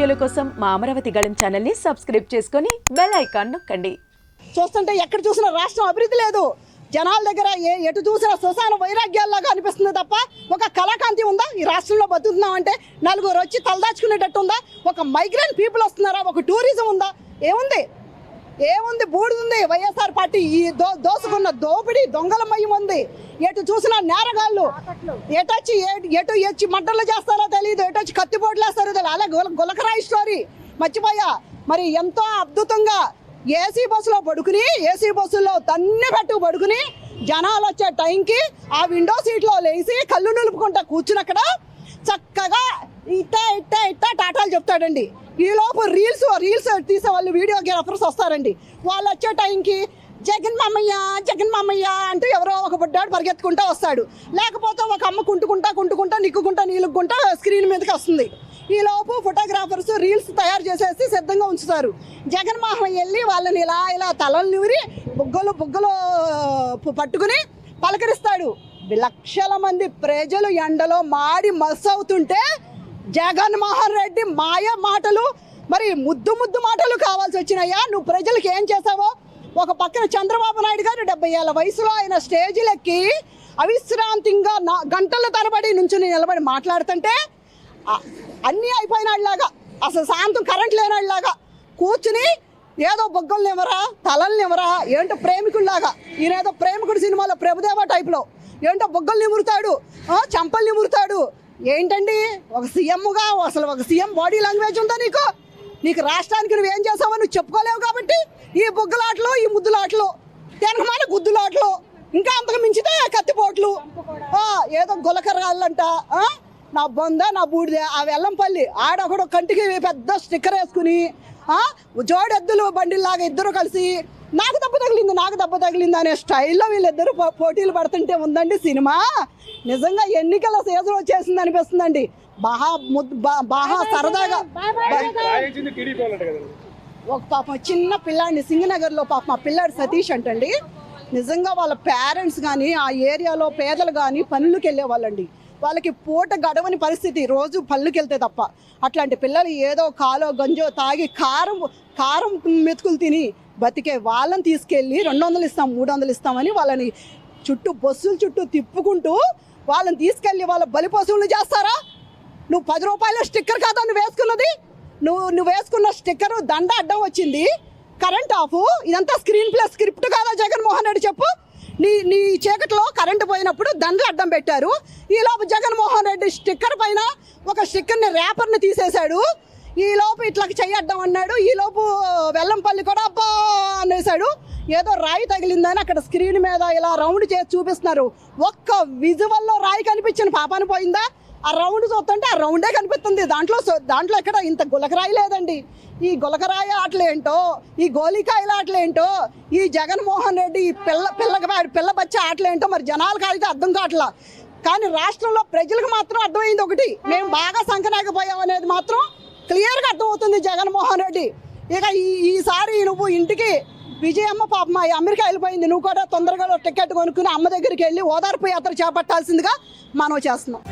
వీడియోల కోసం మా అమరావతి గళం ఛానల్ని సబ్స్క్రైబ్ చేసుకొని బెల్ ఐకాన్ నొక్కండి. చూస్తుంటే ఎక్కడ చూసినా రాష్ట్రం అభివృద్ధి లేదు. జనాల దగ్గర ఎటు చూసినా శ్మశాన వైరాగ్యాల్లాగా అనిపిస్తుంది తప్ప ఒక కళాకాంతి ఉందా? ఈ రాష్ట్రంలో బతుకుతున్నామంటే నలుగురు వచ్చి తలదాచుకునేటట్టు ఉందా? ఒక మైగ్రెంట్ పీపుల్ వస్తున్నారా? ఒక టూరిజం ఉందా? ఏముంది బూడిదుంది. వైఎస్ఆర్ పార్టీ ఈ దోసుకున్న దోపిడీ దొంగలమయం ఉంది. ఎటు చూసినా నేరగాళ్ళు ఎటు వచ్చి మంటలు చేస్తారో తెలియదు, ఎటు వచ్చి కత్తిపోట్లు వేస్తారో తెలియదు. అలా గులకరాయి స్టోరీ మర్చిపోయా. మరి ఎంతో అద్భుతంగా ఏసీ బస్సులో తన్ని పెట్టు పడుకుని జనాలు వచ్చే టైంకి ఆ విండో సీట్లో లేచి కళ్ళు నిలుపుకుంటా కూర్చుని అక్కడ చక్కగా ఇట్టా టాటాలు చెప్తాడండి. ఈలోపు రీల్స్ తీసే వాళ్ళు వీడియోగ్రాఫర్స్ వస్తారండి. వాళ్ళు వచ్చే టైంకి జగన్ మామయ్య అంటూ ఎవరో ఒక బుడ్డాడు పరిగెత్తుకుంటా వస్తాడు. లేకపోతే ఒక అమ్మ కుంటుకుంటా నీలుక్కుంటా స్క్రీన్ మీదకి వస్తుంది. ఈలోపు ఫోటోగ్రాఫర్స్ రీల్స్ తయారు చేసేసి సిద్ధంగా ఉంచుతారు. జగన్ మామయ్య వెళ్ళి వాళ్ళని ఇలా తలలు నివిరి బుగ్గలు పట్టుకుని పలకరిస్తాడు. లక్షల మంది ప్రజలు ఎండలో మాడి మస్ అవుతుంటే జగన్మోహన్ రెడ్డి మాయ మాటలు, మరి ముద్దు మాటలు కావాల్సి వచ్చినాయా? నువ్వు ప్రజలకు ఏం చేసావో? ఒక పక్కన చంద్రబాబు నాయుడు గారు 70 ఏళ్ళ వయసులో ఆయన స్టేజీలెక్కి అవిశ్రాంతిగా గంటల తరబడి నుంచుని నిలబడి మాట్లాడుతుంటే అన్నీ అయిపోయినాళ్ళలాగా, అసలు శాంతం కరెంట్ లేనాళ్ళలాగా కూర్చుని ఏదో బొగ్గల్ని ఎవరా తలల్ని ఎవరా ఏంటో ప్రేమికుల్లాగా, ఈయనేదో ప్రేమికుడు సినిమాలో ప్రభుదేవ టైప్లో ఏంటో బొగ్గల్ని మురుతాడు, చంపల్ని మురుతాడు. ఏంటండి ఒక సీఎంగా అసలు ఒక సీఎం బాడీ లాంగ్వేజ్ ఉందా నీకు రాష్ట్రానికి నువ్వేం చేసావో నువ్వు చెప్పుకోలేవు. కాబట్టి ఈ బొగ్గలాటలు, ఈ ముద్దులాటలు, తెనకమాల గుద్దులాటలు, ఇంకా అంతకు మించితే కత్తిపోట్లు, ఏదో గులకరాళ్ళంట, నా బొంద నా బూడిదే. ఆ వెల్లంపల్లి ఆడొకడు కంటికి పెద్ద స్టిక్కర్ వేసుకుని జోడెద్దులు బండిల్లాగా ఇద్దరు కలిసి నాకు దెబ్బ తగిలింది అనే స్టైల్లో వీళ్ళిద్దరు పోటీలు పడుతుంటే ఉందండి సినిమా. నిజంగా ఎన్నికల సీజన్ వచ్చేసింది అనిపిస్తుందండి. బాగా సరదాగా ఒక పాపం చిన్న పిల్లాడిని సింగనగర్లో పాపం ఆ పిల్లాడు సతీష్ అంటండి. నిజంగా వాళ్ళ పేరెంట్స్ కానీ ఆ ఏరియాలో పేదలు కానీ పనులకు వెళ్ళేవాళ్ళండి. వాళ్ళకి పూట గడవని పరిస్థితి, రోజు పళ్ళుకి వెళ్తే తప్ప. అట్లాంటి పిల్లలు ఏదో కాలో గంజో తాగి కారం మెతుకులు తిని బతికే వాళ్ళని తీసుకెళ్ళి 200 ఇస్తాం 300 ఇస్తామని వాళ్ళని బస్సుల చుట్టూ తిప్పుకుంటూ వాళ్ళని తీసుకెళ్ళి వాళ్ళ బలి పశువులు చేస్తారా? నువ్వు 10 రూపాయల స్టిక్కర్ కాదా నువ్వు వేసుకున్నది? నువ్వు వేసుకున్న స్టిక్కర్ దండ అడ్డం వచ్చింది, కరెంట్ ఆఫ్, ఇదంతా స్క్రీన్ ప్లే స్క్రిప్ట్ కాదా జగన్మోహన్ రెడ్డి? చెప్పు. నీ చీకట్లో కరెంటు పోయినప్పుడు దండలు అడ్డం పెట్టారు. ఈలోపు జగన్మోహన్ రెడ్డి స్టిక్కర్ పైన ఒక స్టిక్కర్ని ర్యాపర్ని తీసేశాడు. ఈలోపు ఇట్లా చెయ్యడ్డం అన్నాడు. ఈలోపు వెల్లంపల్లి కూడా అబ్బా అనేసాడు. ఏదో రాయి తగిలిందని అక్కడ స్క్రీన్ మీద ఇలా రౌండ్ చేసి చూపిస్తున్నారు. ఒక్క విజువల్లో రాయి కనిపించిన పాపాన్ని పోయిందా? ఆ రౌండ్ చూస్తుంటే ఆ రౌండే కనిపిస్తుంది. దాంట్లో ఎక్కడ ఇంత గులకరాయి లేదండి. ఈ గులకరాయి ఆటలేంటో, ఈ గోలికాయల ఆటలేంటో, ఈ జగన్మోహన్ రెడ్డి ఈ పిల్ల బచ్చ ఆటలేంటో మరి జనాలకు అయితే అర్థం కావట్లా. కానీ రాష్ట్రంలో ప్రజలకు మాత్రం అర్థమైంది ఒకటి, మేము బాగా సంకనాకపోయాం అనేది మాత్రం క్లియర్గా అర్థమవుతుంది జగన్మోహన్ రెడ్డి. ఇక ఈసారి నువ్వు ఇంటికి విజయమ్మ పాపం అమెరికా వెళ్ళిపోయింది, నువ్వు కూడా తొందరగా టికెట్ కొనుక్కుని అమ్మ దగ్గరికి వెళ్ళి ఓదార్పు యాత్ర చేపట్టాల్సిందిగా మనం చేస్తున్నాం.